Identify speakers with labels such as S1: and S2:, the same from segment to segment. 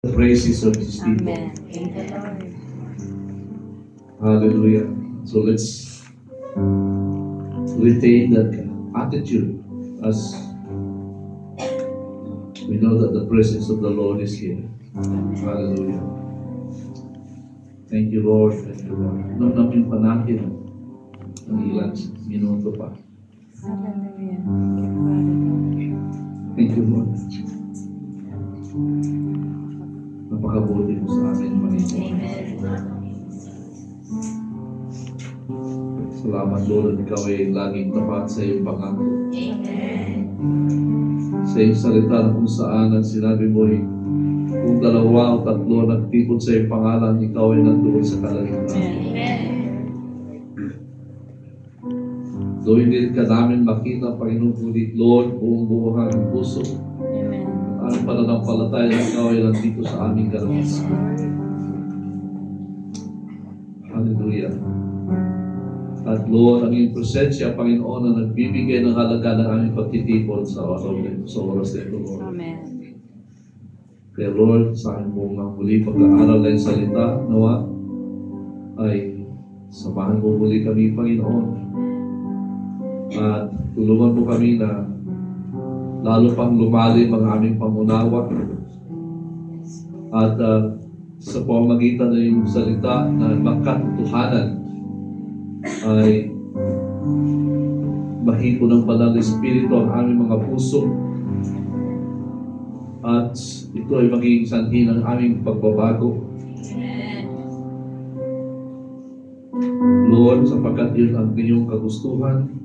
S1: the praises of His people.
S2: Amen. Thank you, Lord.
S1: Hallelujah. So let's retain that attitude as we know that the presence of the Lord is here. Hallelujah. Thank you, Lord. Thank you, Lord. Namin pa natin ang ilang minuto pa.
S2: Hallelujah.
S1: Thank you, Lord. Napakabuti mo sa amin, Panginoon. Salamat, Lord, at ikaw ay laging tapat sa iyong pangako. Sa iyong salita na kung saan ang sinabi mo ay kung dalawa o tatlo nagtipon sa iyong pangalan, ikaw ay nandoon sa kalagitnaan. Though hindi ka namin makita, Panginoon, kulit, Lord, buong buhay ng puso. Ang pananampalataya na ikaw ay nandito sa aming karanasan. Hallelujah. At Lord, ang iyong presensya, Panginoon, na nagbibigay ng halaga ng aming pagtitipon sa oras nito, Lord.
S2: Amen.
S1: Kaya Lord, sa aking mong muli pagkaaral ng salita, nawa, ay samahan mo muli kami, Panginoon. At tulungan mo kami na lalo pang lumalim ang aming pangunawa. At sa pamamagitan ng iyong salita na magkatotohanan ay mahipo ng banal na Espiritu ang aming mga puso. At ito ay magiging sanhi ng aming pagbabago. Lord, sapagkat yun ang iyong kagustuhan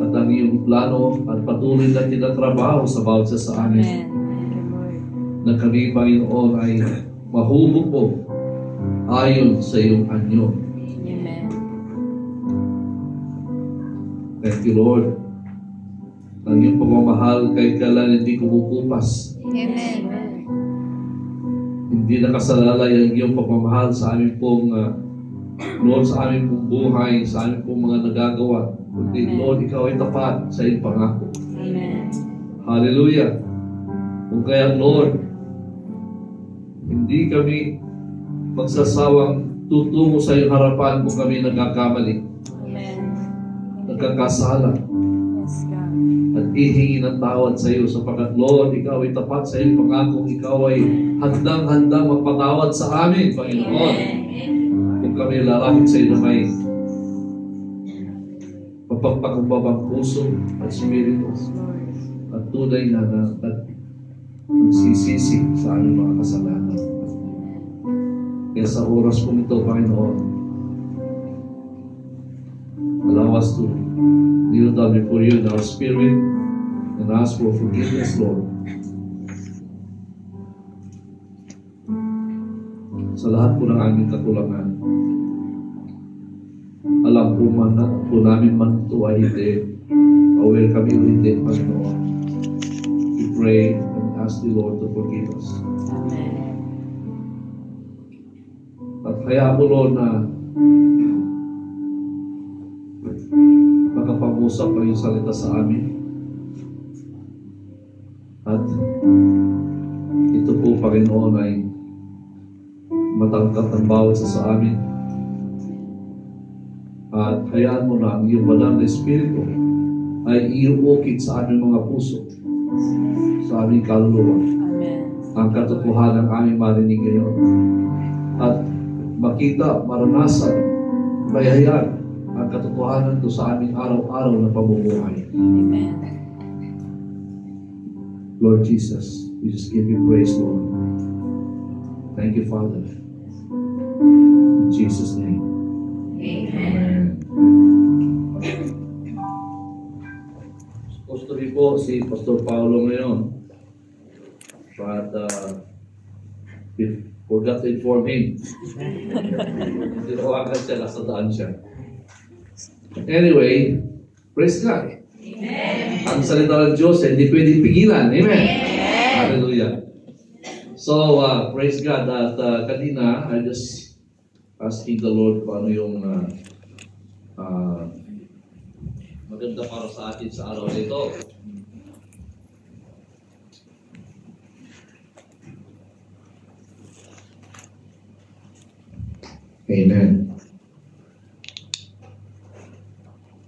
S1: at ang iyong plano at patuloy na tinatrabaho sa bawat isa sa amin. Na kami, Panginoon, ay mahubog mo ayon sa iyong anyo.
S2: Amen.
S1: Thank you, Lord. Ang iyong pagmamahal kahit kailan hindi kumukupas.
S2: Amen.
S1: Hindi nakasalalay ang iyong pagmamahal sa aming pong Lord, sa aming pong buhay, sa aming pong mga nagagawa. Kundi, Lord, ikaw ay tapat sa iyong pangako.
S2: Amen.
S1: Hallelujah. Kung kaya, Lord, hindi kami magsasawang tutungo sa iyong harapan kung kami nagkakamali,
S2: Amen.
S1: nagkakasala,
S2: Yes, God.
S1: at ihingi ng tawad sa iyo sapagkat, Lord, ikaw ay tapat sa iyong pangako, ikaw ay handang-handang magpatawad sa amin, Panginoon. Kung kami lalapit sa iyo na may mapagpakumbabang puso at spirito at tunay na nagsisisi sa aming mga kasalanan. Kaya sa oras po ito, Panginoon, allow us to kneel down before you in our spirit and ask for forgiveness, Lord. Sa lahat po ng aming kakulangan, alam po man na po namin man ito ay hindi, aware kami o hindi, Panginoon. We pray and ask the Lord to forgive us. At kaya po, Lord, na makapag-usap ang iyong salita sa amin. At ito po, Panginoon, ay matangkap ng bawat isa sa amin. At hayaan mo na ang iyong banal na Espiritu ay iuukit sa aming mga puso, sa aming kaluluwa.
S2: Amen.
S1: Ang katotohanan ng aming marinig ngayon. At makita, maranasan, bayhayan ang katotohanan ito sa aming araw-araw na pamumuhay.
S2: Amen.
S1: Lord Jesus, we just give you praise, Lord. Thank you, Father. In Jesus' name. Amen. Supposed to be po si Pastor Paulo ngayon. But we forgot to inform him. Hindi ko agad siya, nasa daan siya. Anyway, praise God. Amen. Ang salita ng Diyos ay hindi pwedeng pigilan. Amen. Amen. Hallelujah. So, praise God. At kanina, I just asking the Lord kung ano yung maganda para sa atin sa araw nito. Amen.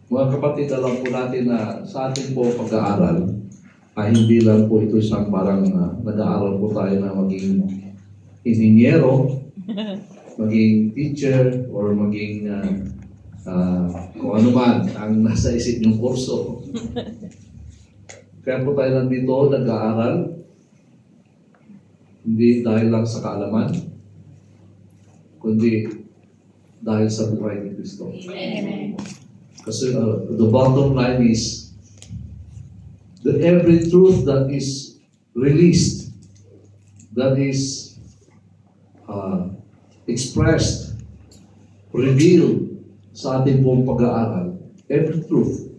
S1: Mga kapatid, alam po natin na sa ating po pag-aaral, ay hindi lang po ito isang parang nag-aaral po tayo na maging inhinyero, maging teacher, or maging kung ano man ang nasa isip niyong kurso. Kaya po tayo nandito nag-aaral, hindi dahil lang sa kaalaman, kundi dahil sa buhay ni Kristo.
S2: Amen.
S1: Kasi the bottom line is that every truth that is released, that is expressed, revealed sa ating buong pag-aaral, every truth,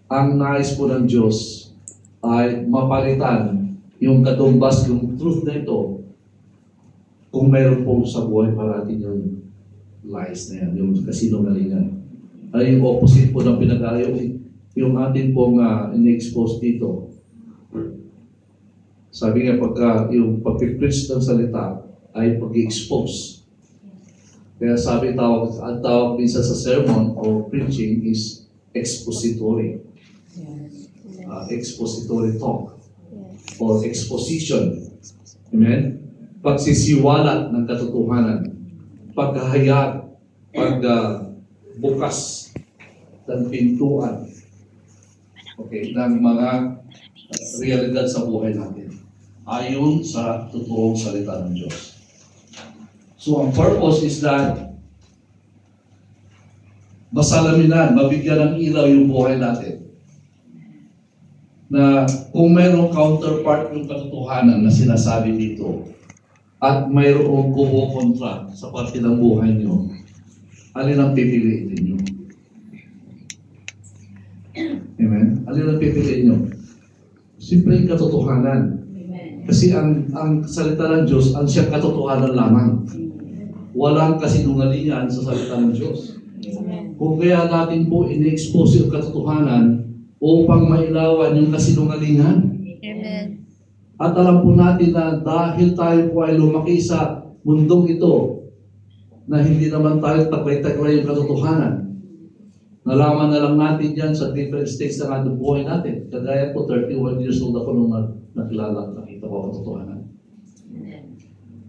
S1: ang nais po ng Diyos ay mapalitan yung katumbas, yung truth na ito, kung mayroon po sa buhay parating yung lies na yan, yung kasinungalingan. Ay yung opposite po ng pinag-aaral, yung ating pong in-expose dito. Sabi nga pagka yung pag-preach ng salita ay pag-expose. Kaya sabi ang tawag minsan sa sermon o preaching is expository. Expository talk or exposition. Amen? Pagsisiwalat ng katotohanan, paghahayag, pagbukas ng pintuan, okay, ng mga realidad sa buhay natin ayon sa totoong salita ng Diyos. So ang purpose is that masalaminan, mabigyan ng ilaw yung buhay natin. Na kung mayroong counterpart yung katotohanan na sinasabi dito at mayroong kumukontra sa parte ng buhay niyo, alin ang pipiliin niyo? Amen? Alin ang pipiliin niyo? Simple yung katotohanan. Kasi ang salita ng Diyos, ang siyang katotohanan lamang. Walang kasinungalingan sa salita ng Diyos. Kung kaya natin po in-expose yung katotohanan upang mailawan yung kasinungalingan.
S2: Amen.
S1: At alam po natin na dahil tayo po ay lumaki sa mundong ito, na hindi naman tayo taglay-taglay yung katotohanan. Nalaman na lang natin yan sa different stages ng ating buhay natin. Kagaya po, 31 years old ako nung nakita ko ang katotohanan.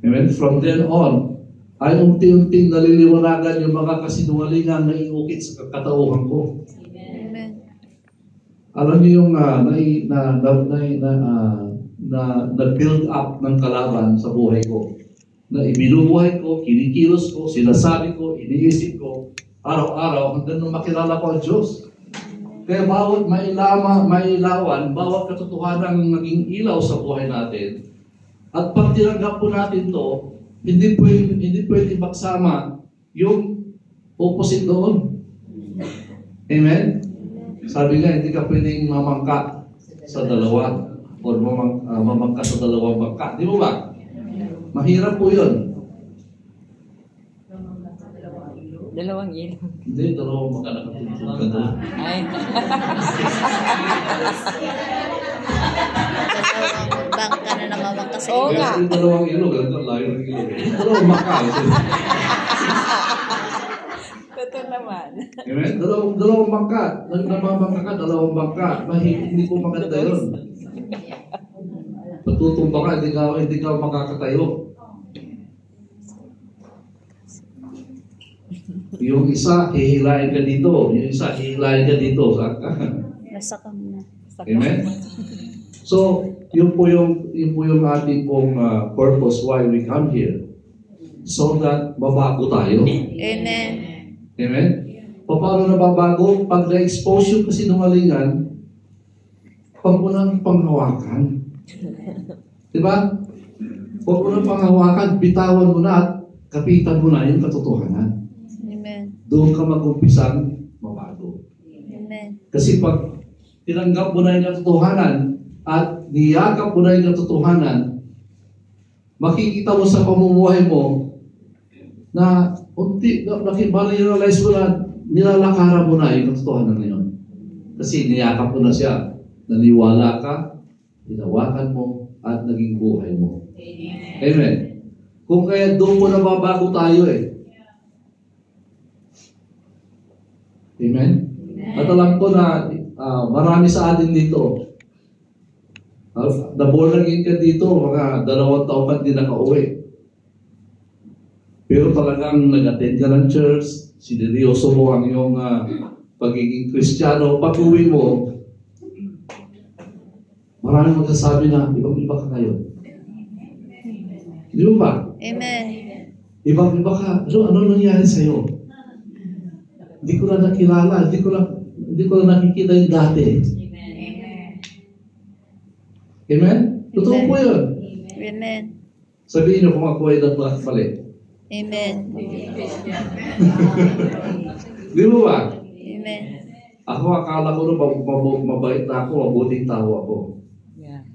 S1: Amen? From then on, ay unti-unting naliliwanagan yung mga kasinungalingan na iukit sa katauhan ko.
S2: Amen.
S1: Alam niyo yung na-build up ng kalaban sa buhay ko. Na ibinubuhay ko, kinikilos ko, sinasabi ko, iniisip ko, araw-araw hanggang nung makilala ko ang Diyos. Kaya bawat mailawan, bawat katotohanan ng naging ilaw sa buhay natin, at pag tinanggap po natin to, hindi pwede magsama yung opposite doon. Amen? Sabi nga, hindi ka pwedeng mamangka sa dalawa o mamangka sa dalawang bangka. Di mo ba? Mahirap po yun.
S2: Dalawang ilaw.
S1: Hindi, dalawang bangka nakatutulog ka doon.
S2: Ay.
S3: Dalawang bangka na namamangka sa
S2: Oo
S3: ilog.
S2: nga.
S1: Yung dalawang ilog, ganito, layo ng ilog. Dalawang bangka.
S2: Totoo naman.
S1: Amen? Dalawang bangka. Namamangka ka, dalawang bangka. Hindi po maganda yun. Patutumba ka, hindi ka makakatayo. Yung isa, hihilain ka dito. Yung isa, hihilain ka dito.
S3: Nasa kami na.
S1: Amen? So, yun po yung ating pong purpose why we come here. So that mabago tayo.
S3: Amen.
S1: Amen? Paano nababago? Pag na-expose yung kasinungalingan, pag mo nang panghawakan. Diba? Huwag mo nang panghawakan, bitawan mo na at kapitan mo na yung katotohanan.
S3: Amen.
S1: Doon ka mag-umpisang mabago.
S3: Amen.
S1: Kasi pag tinanggap mo na yung katotohanan at niyakap mo na yung katotohanan, makikita mo sa pamumuhay mo na realize mo na nilalakaran mo na yung katotohanan na yun. Kasi niyakap mo na siya. Naniwala ka, hinawakan mo, at naging buhay mo. Amen. Kung kaya doon mo nababago tayo Amen? At alam ko na marami sa atin dito. Na-born again ka dito, mga 2 taon ka din nakauwi. Pero talagang nag-attend ka ng church, sineryoso mo ang iyong pagiging Kristiyano. Pag-uwi mo, maraming magsasabi na, ibang-iba ka ngayon. Di ba ba?
S3: Amen.
S1: Ibang-iba ka. Ano nangyari sa'yo? Hindi ko na nakilala. Hindi ko na nakikita yung dati. Amen? Totoo po yun.
S3: Amen.
S1: Sabihin niyo kung ako ay nagmali.
S3: Amen.
S1: Di ba ba?
S3: Amen.
S1: Ako akala ko na mabait na ako, mabuting tao ako.
S2: Yeah.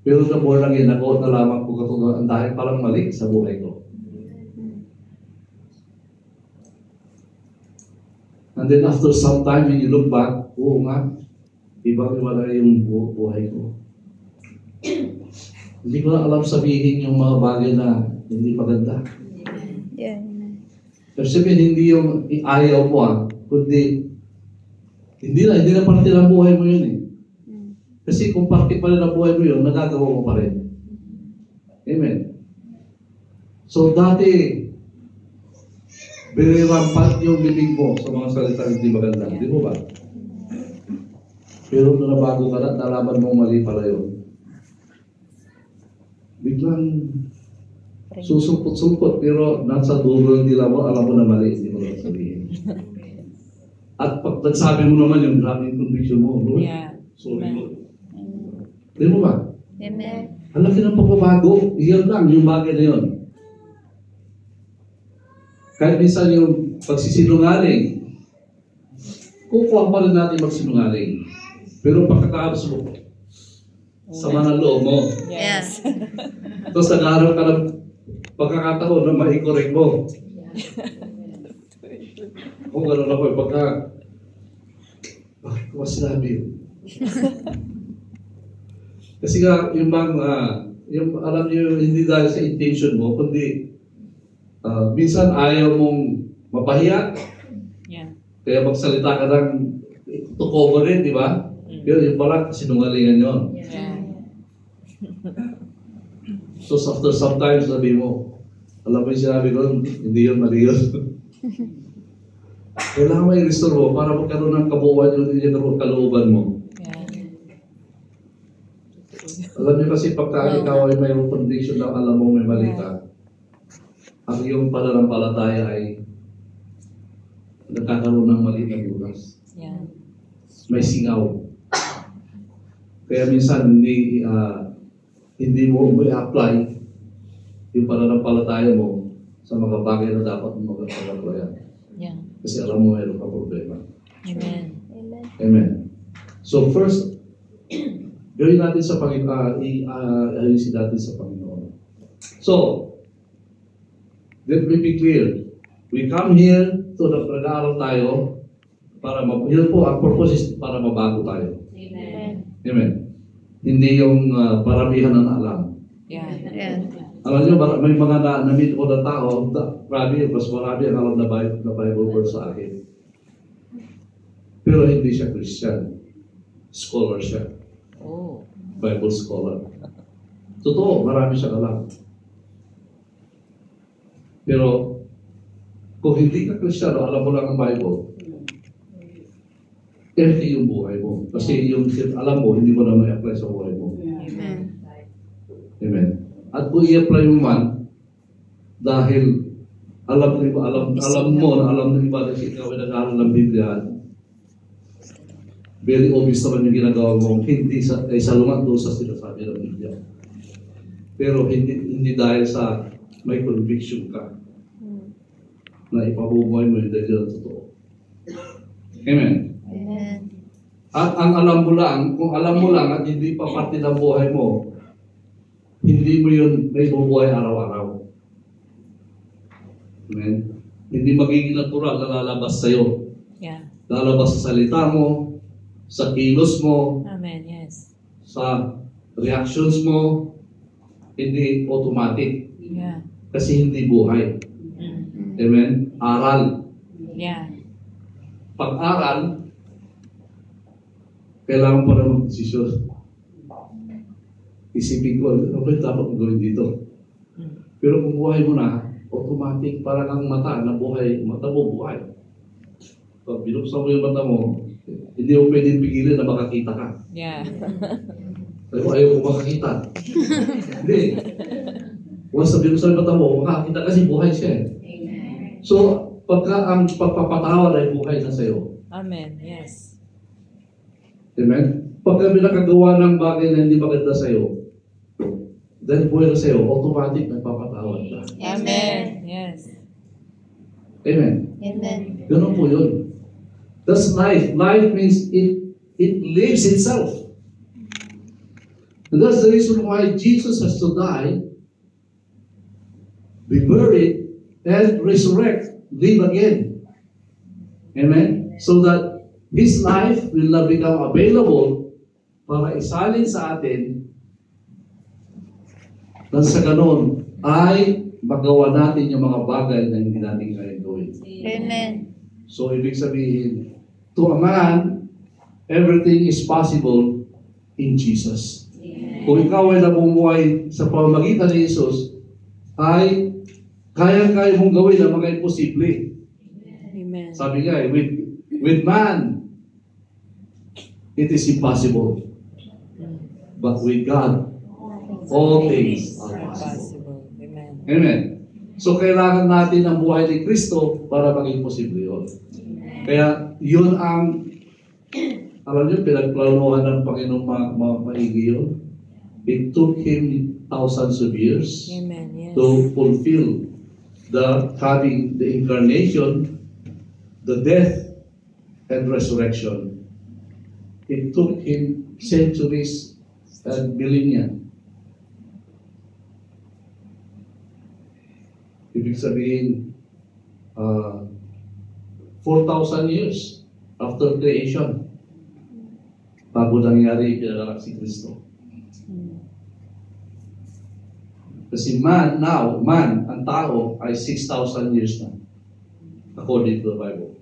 S1: Pero na born again ako, nalaman ko katotohanan, ang dahil palang mali sa buhay ko. And then after some time, when you look back, oo nga, ibang-iba na yung buhay ko. Hindi ko na alam sabihin yung mga bagay na hindi maganda.
S3: Yeah.
S1: Pero sabihin, hindi yung ayaw mo kundi hindi na parte ng buhay mo yun eh. Kasi kung parte pa rin ng buhay mo yun, nagagawa mo pa rin. Amen. So dati, very rampant yung bibig mo sa mga salita hindi maganda. Di mo ba? Pero nung nabago ka na, nalaman mo mali pala yun. Biglang susupot-supot, pero nasa dulo ng dila mo, alam mo na mali, hindi mo lang sabihin. At pag nagsabi mo naman yung grabe yung conviction mo, Lord,
S2: Yeah.
S1: sorry Lord. Di mo ba?
S3: Amen.
S1: Ang laki ng pagbabago, iyan lang, yung bagay na yun. Kahit minsan yung pagsisinungaling, kukuha pa rin natin magsinungaling. Pero pagkatapos mo, sama ng loob mo.
S2: Yes.
S1: Tapos nag-aaral ka ng pagkakataon na mai-correct mo. Kung gano'n ako, bakit ko sinabi yun? Kasi nga, yung alam niyo, hindi dahil sa intention mo, kundi minsan ayaw mong mapahiya.
S2: Yeah.
S1: Kaya magsalita ka ng to cover it, di ba? Pero yung pala, sinungalingan yun.
S2: Yeah.
S1: So after sometimes, sabi mo, alam mo yung sinabi ko, hindi yun, mali yun. Kailangan may restore mo para magkaroon ng kabuuan yung kalooban mo.
S2: Yeah.
S1: Alam niyo kasi pagka ikaw ay mayroong conviction na alam mo may mali ka, ang iyong pananampalataya ay nagkakaroon ng mali na bukas.
S2: Yeah.
S1: May singaw. Kaya minsan hindi mo i-apply yung pananampalataya mo sa mga bagay na dapat mo mag-applyan.
S2: Yeah.
S1: Kasi alam mo mayroon ka problema.
S2: Amen.
S3: Amen.
S1: Amen. So first, gawin natin sa Panginoon, ayusin natin sa Panginoon. So, let me be clear. We come here to nag-aaral tayo para yun po, ang purpose is para mabago tayo.
S3: Amen.
S1: Amen. Hindi yung paramihan ng alam.
S2: Yeah.
S3: Yeah.
S1: Alam niyo, may mga na-meet ko na tao, grabe, mas marami ang alam na Bible verse sa akin. Pero hindi siya Christian. Scholar siya.
S2: Oh.
S1: Bible scholar. Totoo, marami siyang alam. Pero, kung hindi ka Kristiyano, alam mo lang ang Bible, empty yung buhay mo. Kasi yung alam mo, hindi mo na may apply sa buhay mo.
S3: Amen.
S1: Amen. At kung i-apply mo man, dahil alam mo ng iba na ikaw ay nag-aaral ng Biblia, very obvious naman yung ginagawa mo, hindi ay salungat doon sa sinasabi ng Biblia. Pero hindi dahil sa may conviction ka na ipabubuhay mo yung dahil ng totoo. Amen.
S3: Amen.
S1: At ang alam mo lang, kung alam mo lang at hindi pa parte ng buhay mo, hindi mo yun may bubuhay araw-araw. Amen. Hindi magiging natural na lalabas sa'yo.
S2: Yeah.
S1: Lalabas sa salita mo, sa kilos mo,
S2: Amen. Yes.
S1: sa reactions mo, hindi automatic.
S2: Yeah.
S1: Kasi hindi buhay.
S2: Mm.
S1: Amen? Aral.
S2: Yeah.
S1: pag-aral, kailangan pa na mag-desisyon. Isipin ko, ano ba yung dapat kong gawin dito? Pero kung buhay mo na, automatic, parang ang mata na buhay, mata mo buhay. Pag binuksan mo yung mata mo, hindi mo pwedeng pigilan na makakita ka.
S2: Yeah.
S1: Sabi ko, ayaw ko makakita. Hindi. Once na binuksan yung mata mo, makakita kasi buhay siya. So, pagka ang pagpapatawad ay buhay na sa'yo.
S2: Amen. Yes.
S1: Amen? Pagka binakagawa ng bagay na hindi maganda sa'yo, dahil buhay na sa'yo, automatic nagpapatawad ka.
S2: Amen. Yes.
S1: Amen?
S3: Amen.
S1: Ganun po yun. That's life. Life means it lives itself. And that's the reason why Jesus has to die, be buried, and resurrect, live again. Amen? So that His life will not become available para isalin sa atin na sa ganon ay magawa natin yung mga bagay na hindi natin kaya gawin.
S3: Amen.
S1: So, ibig sabihin, to a man, everything is possible in Jesus. Kung ikaw ay namumuhay sa pamamagitan ni Jesus, ay kaya-kaya mong gawin ang mga imposible.
S2: Amen.
S1: Sabi nga, with man, it is impossible. But with God, all things are possible.
S2: Possible. Amen.
S1: Amen. So, kailangan natin ang buhay ni Kristo para maging posible yun. Kaya, yun ang, alam niyo, pinagplanuhan ng Panginoong maigi yun. It took Him thousands of years
S2: Amen. Yes.
S1: to fulfill having the incarnation, the death, and resurrection. It took Him centuries and millennia. Ibig sabihin, 4,000 years after creation, bago nangyari pinanganak si Kristo. Kasi man, ang tao ay 6,000 years na, according to the Bible.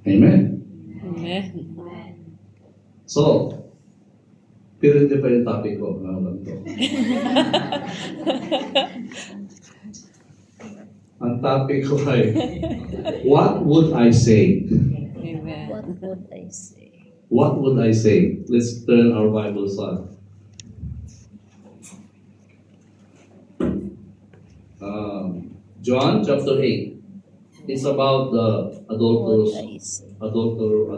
S1: Amen.
S2: Amen.
S1: So, pero hindi pa yung topic ko. Ang topic ko ay, what would I say?
S2: Amen.
S3: What would I say?
S1: What would I say? Let's turn our Bibles on. John chapter 8. It's about the
S3: What I say?
S1: a
S3: Atortor.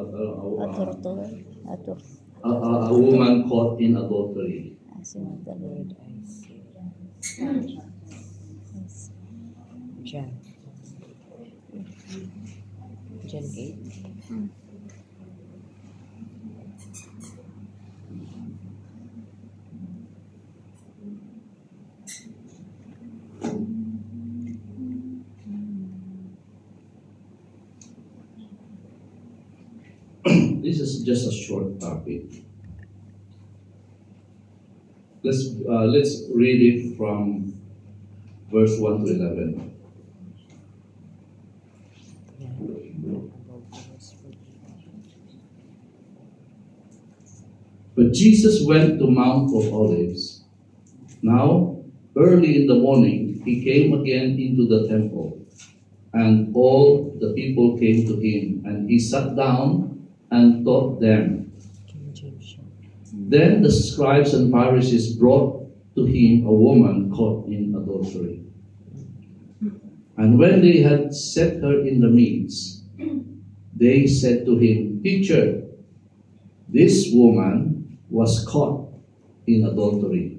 S1: woman caught in adultery.
S3: Asin the Lord.
S2: John. John 8.
S1: This is just a short topic. Let's read it from verse 1 to 11. But Jesus went to Mount of Olives. Now, early in the morning, he came again into the temple, and all the people came to him, and he sat down and taught them. Then the scribes and Pharisees brought to him a woman caught in adultery. And when they had set her in the midst, they said to him, Teacher, this woman was caught in adultery,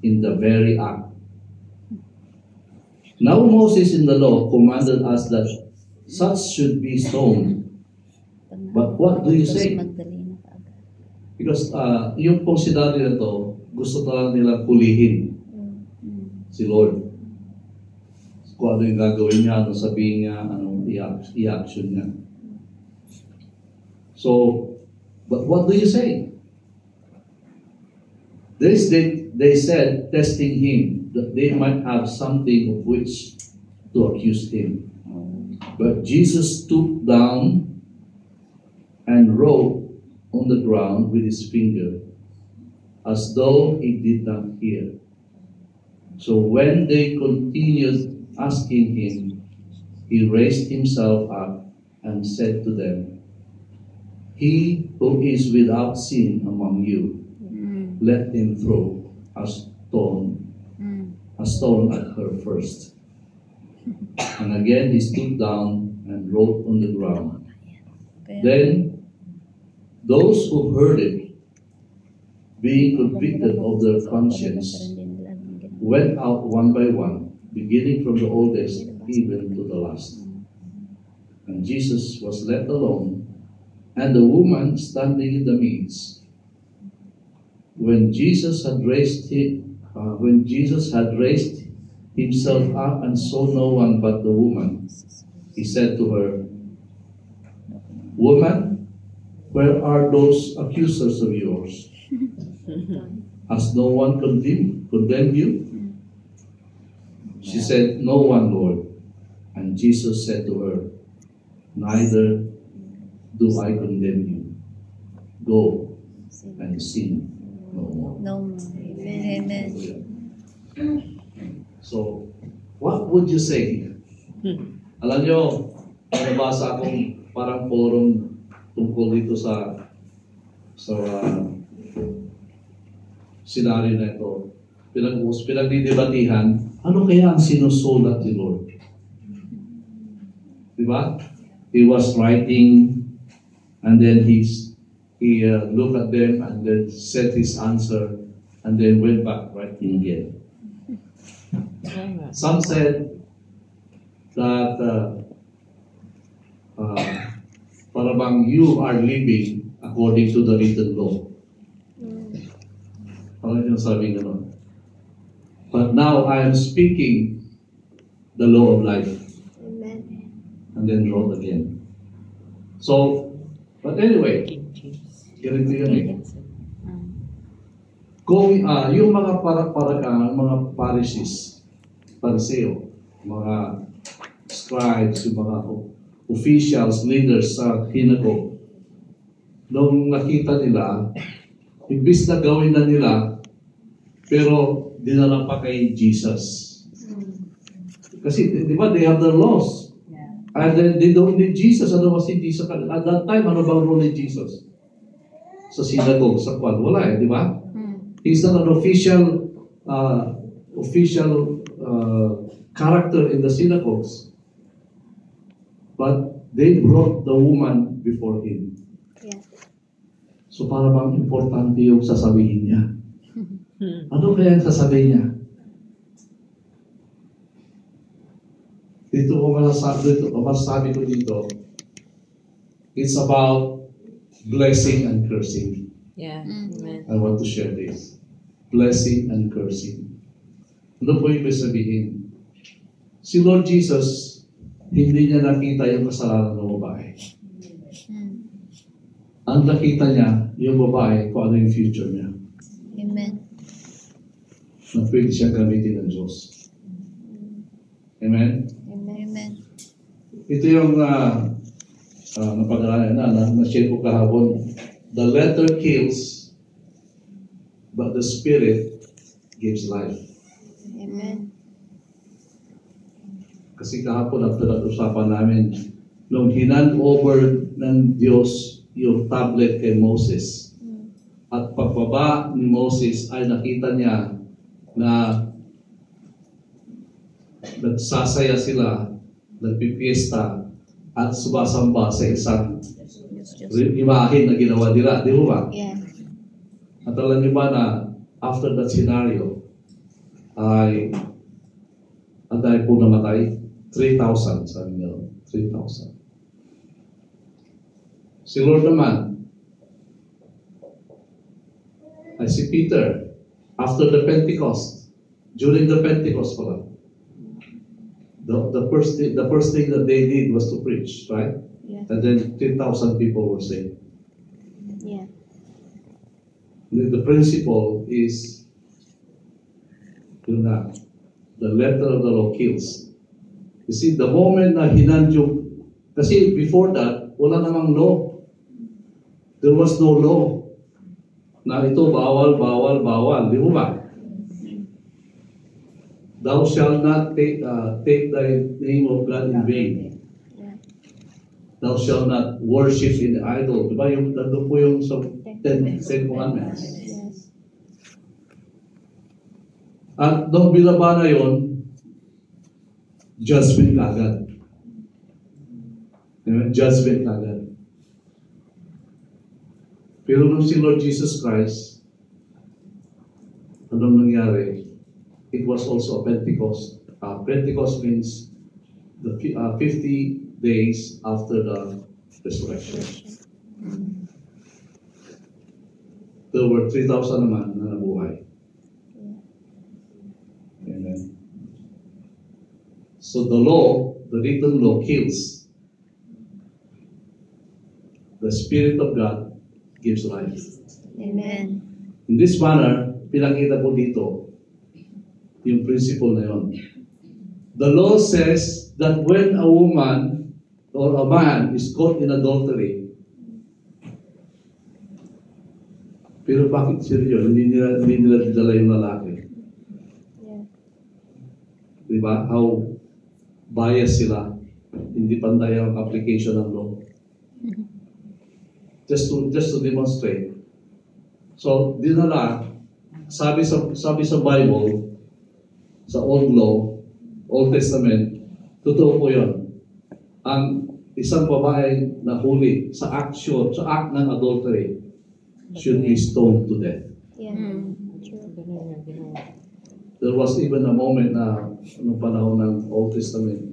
S1: in the very act. Now Moses in the law commanded us that such should be stoned. But what do you say?
S3: Magdalena ka agad.
S1: Because yung pong sinabi na to, gusto talaga nila pulihin si Lord. Kung ano yung gagawin niya, ano sabihin niya, anong i-action niya. So, but what do you say? They said, testing him, that they might have something of which to accuse him. But Jesus stooped down and wrote on the ground with his finger, as though he did not hear. So when they continued asking him, he raised himself up and said to them, "He who is without sin among you, let him throw a stone at her first." And again he stooped down and wrote on the ground. Then those who heard it, being convicted of their conscience, went out one by one, beginning from the oldest even to the last. And Jesus was left alone, and the woman standing in the midst. When Jesus had raised himself up and saw no one but the woman, he said to her, "Woman, where are those accusers of yours? Has no one condemned you?" She said, "No one, Lord." And Jesus said to her, "Neither do I condemn you. Go and sin no more."
S3: No. Amen.
S1: So, what would you say? Alam nyo, nabasa akong parang forum tungkol dito sa scenario na ito. Pinagdidebatihan, ano kaya ang sinusulat ni Lord? Diba? He was writing, and then he looked at them and then said his answer, and then went back writing again. Some said that para bang you are living according to the written law. Parang yung sabi gano'n. But now I am speaking the law of life.
S3: Amen.
S1: And then wrote again. So, but anyway, ganito yun eh. Yung mga mga Pariseo, mga scribes, yung mga officials, leaders sa synagogue, nung nakita nila, imbis na gawin na nila, pero dinala pa kay Jesus. Kasi, di ba, they have their laws. And then they don't need Jesus. Ano ba si Jesus? At that time, ano bang role ni Jesus? Sa synagogue, sa kwan? Wala eh, di ba? He's not an official character in the synagogues. But they brought the woman before him.
S3: Yeah.
S1: So para bang importante yung sasabihin niya? Ano kaya ang sasabihin niya? Dito masasabi ko dito, it's about blessing and cursing.
S2: Yeah. Amen.
S1: I want to share this. Blessing and cursing. Ano po yung sabihin? Si Lord Jesus, hindi niya nakita yung kasalanan ng babae. Ang nakita niya, yung babae, kung ano yung future niya.
S3: Amen.
S1: Na pwede siyang gamitin ng Diyos. Amen?
S3: Amen.
S1: Ito yung napag-aralan na-share ko kahapon. The letter kills, but the Spirit gives life.
S3: Amen.
S1: Kasi kahapon ang pinag-usapan namin, nung hinand over ng Diyos yung tablet kay Moses, at pagbaba ni Moses ay nakita niya na nagsasaya sila, nagpipiesta, at sumasamba sa isang imahin na ginawa nila. Di ba?
S3: Yeah.
S1: At alam niyo ba na after that scenario, ay ang dahil po namatay? 3,000, sabi niya. 3,000. Si Lord naman, ay si Peter, after the Pentecost, during the Pentecost pala, the first thing that they did was to preach, right?
S3: Yeah.
S1: And then 10,000 people were saved.
S3: Yeah.
S1: The principle is, yun na, the letter of the law kills, You see, the moment na hinandyog, kasi before that, wala namang law. There was no law. Na ito, bawal, bawal, bawal. Di mo ba? Thou shalt not take thy name of God in vain. Thou shalt not worship in the idol. Diba yung, nandun po yung sa Ten Commandments.
S3: Yes.
S1: At nung binaba na yun, judgment kagad. Diba? Judgment kagad. Pero nung si Lord Jesus Christ, anong nangyari? It was also a Pentecost. Pentecost means the 50 days after the resurrection. There were 3,000 naman na nabuhay. Amen. So the law, the written law kills. The Spirit of God gives life.
S3: Amen.
S1: In this manner, pinakita po dito yung principle na yun. The law says that when a woman or a man is caught in adultery, pero bakit sila yun? Hindi nila dala yung lalaki.
S3: Yeah.
S1: Diba? How biased sila. Hindi pantay ang application ng law. Just to demonstrate. So, dinala, sabi sa Bible, sa Old Law, Old Testament, totoo po yun. Ang isang babae na huli sa act ng adultery should be stoned to death.
S3: Yeah. True.
S2: Ganun yung ginawa.
S1: There was even a moment na noong panahon ng Old Testament,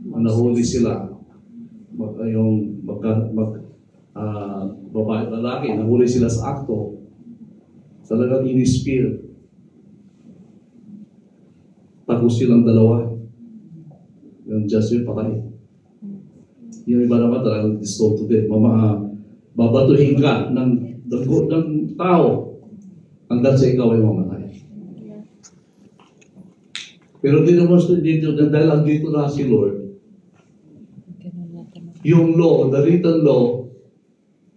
S1: nahuli sila, babae at lalaki, nahuli sila sa akto, talagang in-spear. Tagos silang dalawa. Yung just yung patay. Yung iba naman talagang dissolved to death. Babatuhin ka ng tao hanggang sa ikaw ay mamatay. Pero dinemonstrate dito, dahil andito na si Lord, yung law, the written law,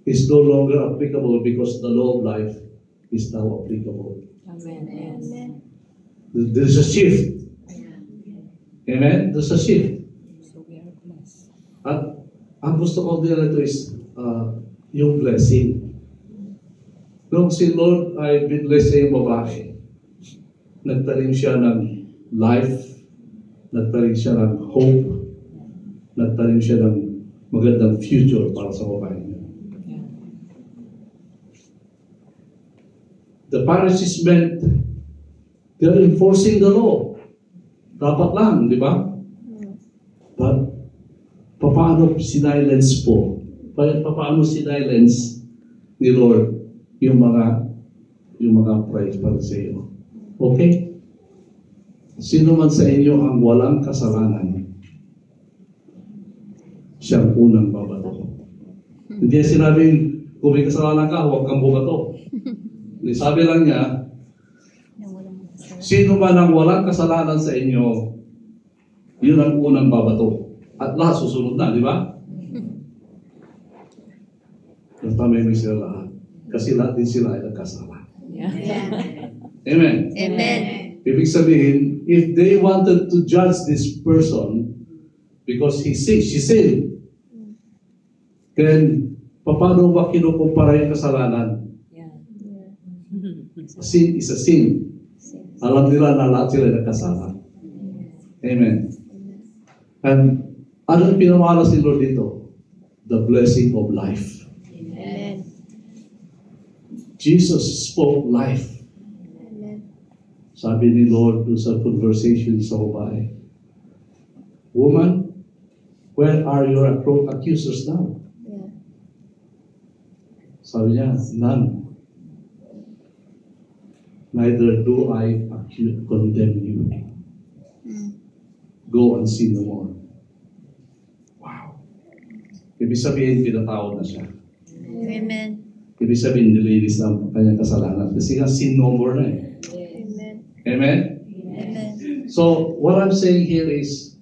S1: is no longer applicable because the law of life is now applicable.
S2: Amen. Yes.
S3: Amen.
S1: There's a shift. Amen? There's a shift.
S2: So we are blessed.
S1: At ang gusto ko dito is yung blessing. Nung si Lord ay binless sa yung babae, nagtanim siya ng life, nagtanim siya ng hope, nagtanim siya ng magandang future para sa babae niya.
S2: Yeah.
S1: The Pharisees meant they're enforcing the law. Dapat lang, di ba? But, paano sinilence po? Paano sinilence ni Lord yung mga praise para sa iyo? Okay? Sino man sa inyo ang walang kasalanan, siyang unang babato. Hindi sinabing, kung may kasalanan ka, huwag kang bumato. Hindi, sabi lang niya, sino man ang walang kasalanan sa inyo, yun ang unang babato. At lahat susunod na, di ba? Natamay mo sila lahat. Kasi lahat din sila ay nagkasala.
S2: Yeah.
S1: Amen.
S3: Amen.
S1: Ibig sabihin, if they wanted to judge this person because she sinned, then paano ba kinukumpara yung kasalanan?
S2: Yeah.
S1: Sin is a sin. Alam nila na lahat sila nagkasala. Amen. And anong pinamalas ni Lord dito? The blessing of life.
S3: Amen.
S1: Jesus spoke life.
S3: Amen.
S1: Sabi ni Lord doon sa conversation sa babae, Woman, where are your accusers now?
S3: Yeah.
S1: Sabi niya, none. Neither do I condemn you. Go and sin no more. Wow. Ibig sabihin, pinatawad na siya.
S3: Amen.
S1: Ibig sabihin, nilinis na ang kanyang kasalanan. Kasi nga, sin no more na eh.
S3: Amen.
S1: Amen?
S3: Amen.
S1: So, what I'm saying here is,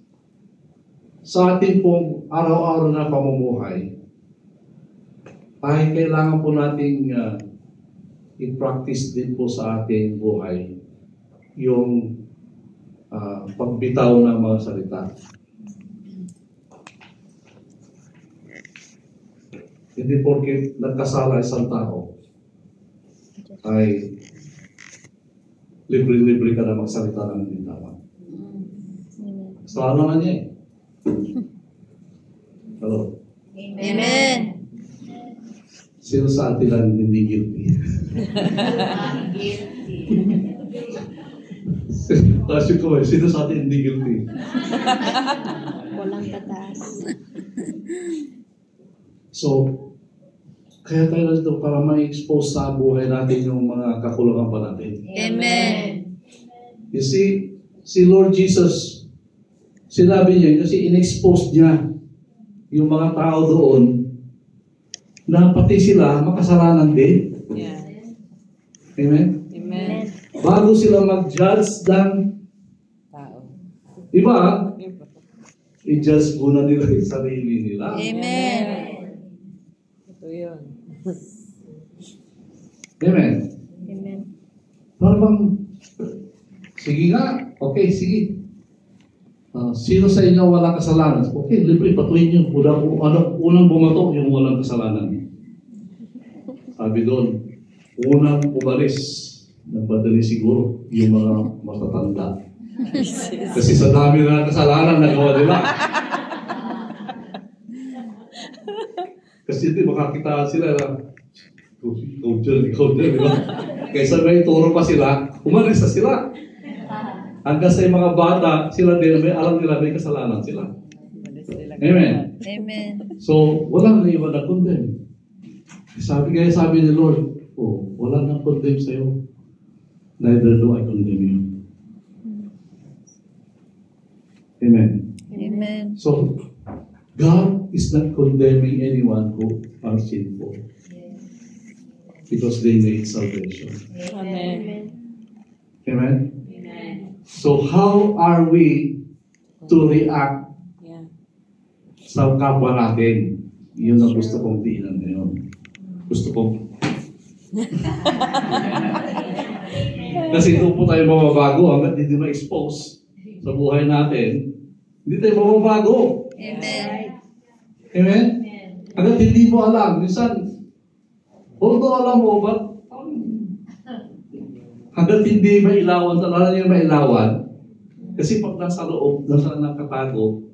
S1: sa ating pong araw-araw na pamumuhay, ay kailangan po nating i-practice din po sa ating buhay yung pagbitaw ng mga salita. Hindi porke nagkasala isang tao ay libre-libre ka na magsalita ng hindi tama. Kasalanan naman niya eh. Hello?
S3: Amen.
S1: Sino sa atin lang hindi guilty? Kasi ko eh, sino sa atin hindi guilty?
S3: Walang batas.
S1: So, kaya tayo dito para ma-expose sa buhay natin yung mga kakulangan pa natin.
S3: Amen.
S1: You see, si Lord Jesus, sinabi niya, kasi in-expose niya yung mga tao doon na pati sila makasalanan din.
S2: Yeah.
S1: Amen?
S2: Amen.
S1: Bago sila mag-judge ng
S2: Tao.
S1: iba, i-judge muna nila yung sarili nila.
S3: Amen.
S2: Ito yun.
S1: Amen?
S3: Amen.
S1: Parang, sige nga, okay, sige. Sino sa inyo walang kasalanan? Okay, libre, patuloy nyo. Unang bumato yung walang kasalanan. Sabi doon, unang umalis, nagpadali siguro yung mga matatanda. Kasi sa dami na kasalanan nagawa nila. Kasi ito, makakita sila na, ikaw dyan, di ba? Kaysa may turo pa sila, umalis na sila. Hanggang sa mga bata, sila din, may alam nila, may kasalanan sila. Amen.
S3: Amen.
S1: So, walang naiwan na condemn. Sabi ni Lord, wala nang condemn sa'yo. Neither do I condemn you. Amen.
S3: Amen.
S1: So, God is not condemning anyone who are sinful. Because they need salvation.
S2: Amen.
S1: Amen? So, how are we to react
S2: Yeah.
S1: sa kapwa natin? Yun ang gusto kong tingnan ngayon. Gusto kong... Kasi doon po tayo mababago hanggat hindi ma-expose sa buhay natin. Hindi tayo mababago.
S3: Amen.
S1: Amen? Hanggat hindi mo alam. Minsan, although alam mo, but hanggat hindi mailawan, talaga niya mailawan, kasi pag nasa loob, nasa nakatago,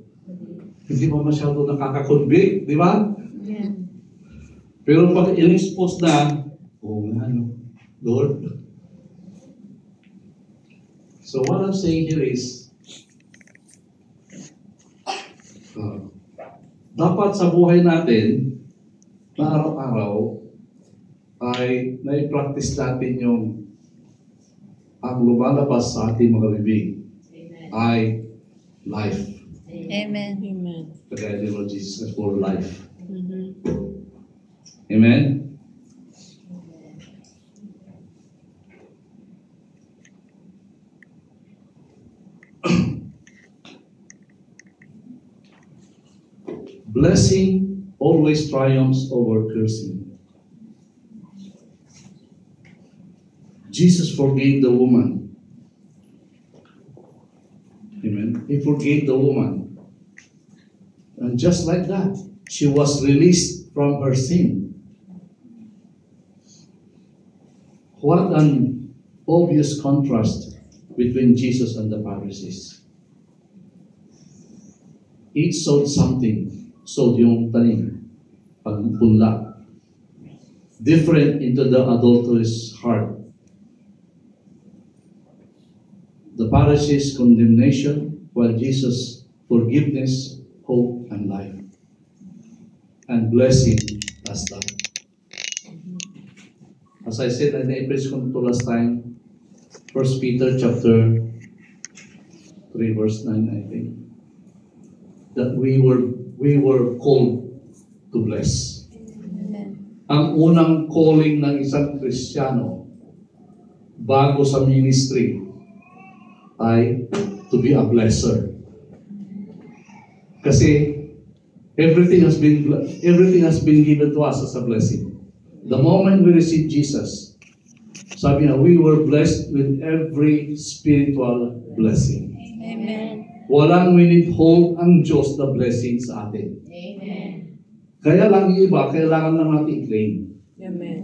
S1: hindi pa masyado nakaka-convict, di ba?
S3: Yeah.
S1: Pero pag in-expose na, Lord. So what I'm saying here is, dapat sa buhay natin, na araw-araw, ay nai-practice natin yung ang lumalabas sa ating mga bibig ay life.
S3: Amen.
S2: Amen.
S1: Kagaya ni Lord Jesus for life.
S2: Mm-hmm.
S1: Amen? Blessing always triumphs over cursing. Jesus forgave the woman. Amen. He forgave the woman. And just like that, she was released from her sin. What an obvious contrast between Jesus and the Pharisees. Each sowed something. Sowed yung tanim, pagpunla. Different into the adulterous heart. The Pharisees' condemnation, while Jesus' forgiveness, hope, and life. And blessing as that. As I said, I preached to last time, 1 Peter chapter 3 verse 9, I think. That we were called to bless.
S3: Amen.
S1: Ang unang calling ng isang Kristiyano bago sa ministry ay to be a blesser. Kasi everything has been given to us as a blessing. The moment we receive Jesus, sabi niya, we were blessed with every spiritual blessing.
S3: Amen.
S1: Walang winithhold ang Diyos na blessing sa atin.
S3: Amen.
S1: Kaya lang yung iba, kailangan lang natin i-claim.
S2: Amen.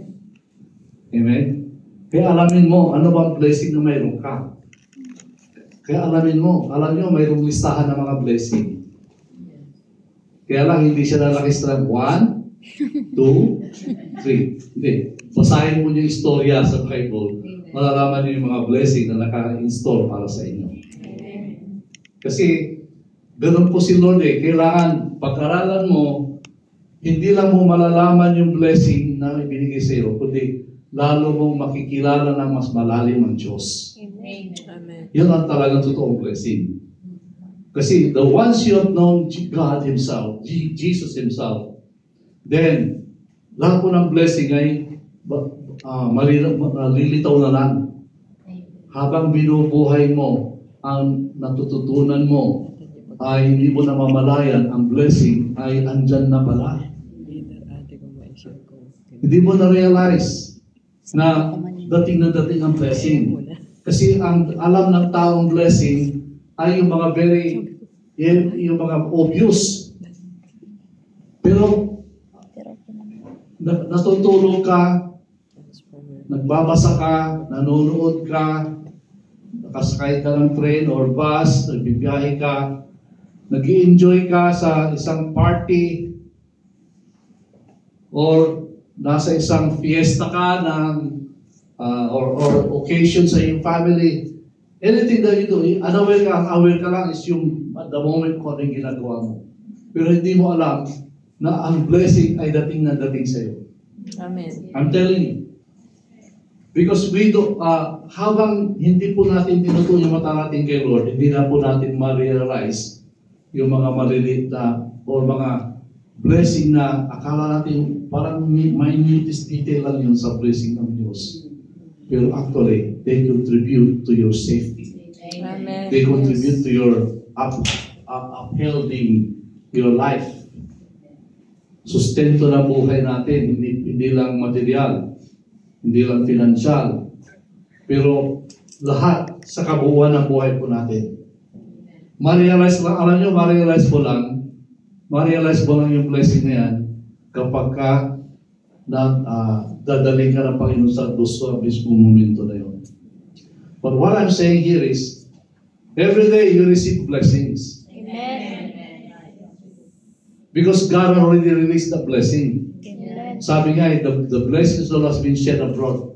S1: Amen? Kaya alamin mo, ano bang blessing na mayroon ka? Kaya alamin mo, alam nyo, mayroong listahan ng mga blessing. Kaya lang, hindi siya lalaki sa 1, 2, 3. Hindi. Basahin mo yung istorya sa Bible, malalaman niyo yung mga blessing na naka-install para sa inyo. Kasi, ganun po si Lord eh. Kailangan, pag-aralan mo, hindi lang mo malalaman yung blessing na ibinigay sa iyo, kundi lalo mong makikilala ng mas malalim ang Diyos.
S3: Amen.
S2: Amen.
S1: Yun ang talagang totoong blessing. Kasi the once you have known God Himself, Jesus Himself, then lahat po ng blessing ay malilitaw na lang. Habang binubuhay mo, ang natututunan mo ay hindi mo namamalayan, ang blessing ay andyan na pala. Hindi mo na-realize na dating ang blessing. Kasi ang alam ng taong blessing ay yung mga yung mga obvious. Pero natutulog ka, nagbabasa ka, nanonood ka, nakasakay ka ng train or bus, nagbibiyahe ka, nag-i-enjoy ka sa isang party, or nasa isang fiesta ka ng or occasion sa iyong family. Anything that you do, aware ka lang is yung at the moment kung ano yung ginagawa mo. Pero hindi mo alam na ang blessing ay dating na dating sa iyo.
S2: Amen.
S1: I'm telling you. Because habang hindi po natin tinutuon yung mata natin kay Lord, hindi na po natin ma-realize yung mga maliliit na or mga blessing na akala natin parang minutest detail lang yun sa blessing ng Diyos. Pero actually, they contribute to your safety.
S2: Amen.
S1: They contribute to your upholding your life. Sustento ng buhay natin, hindi lang material, hindi lang financial, pero lahat sa kabuuan ng buhay po natin. Ma-realize mo lang yung blessing na yan kapag ka dadaling ka ng Panginoon sa mismong momento na yun. But what I'm saying here is, every day you receive blessings.
S3: Amen.
S1: Because God already released the blessing.
S3: Amen.
S1: Sabi nga, the blessings of Allah has been shed abroad.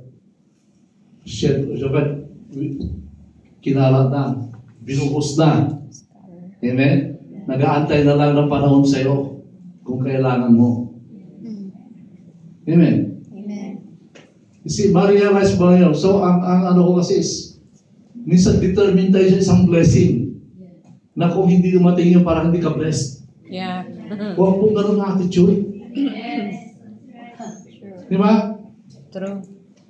S1: Kinalat na, binuhos na. Amen? Nag-aantay na lang ng panahon sa iyo kung kailangan mo. Amen?
S3: Amen.
S1: Kasi ma-realize mo na yun. So, ang ano ko kasi is, minsan determined tayo sa isang blessing na kung hindi dumating yun, parang hindi ka blessed.
S2: Yeah.
S1: Huwag pong ganun attitude. Di ba?
S2: True.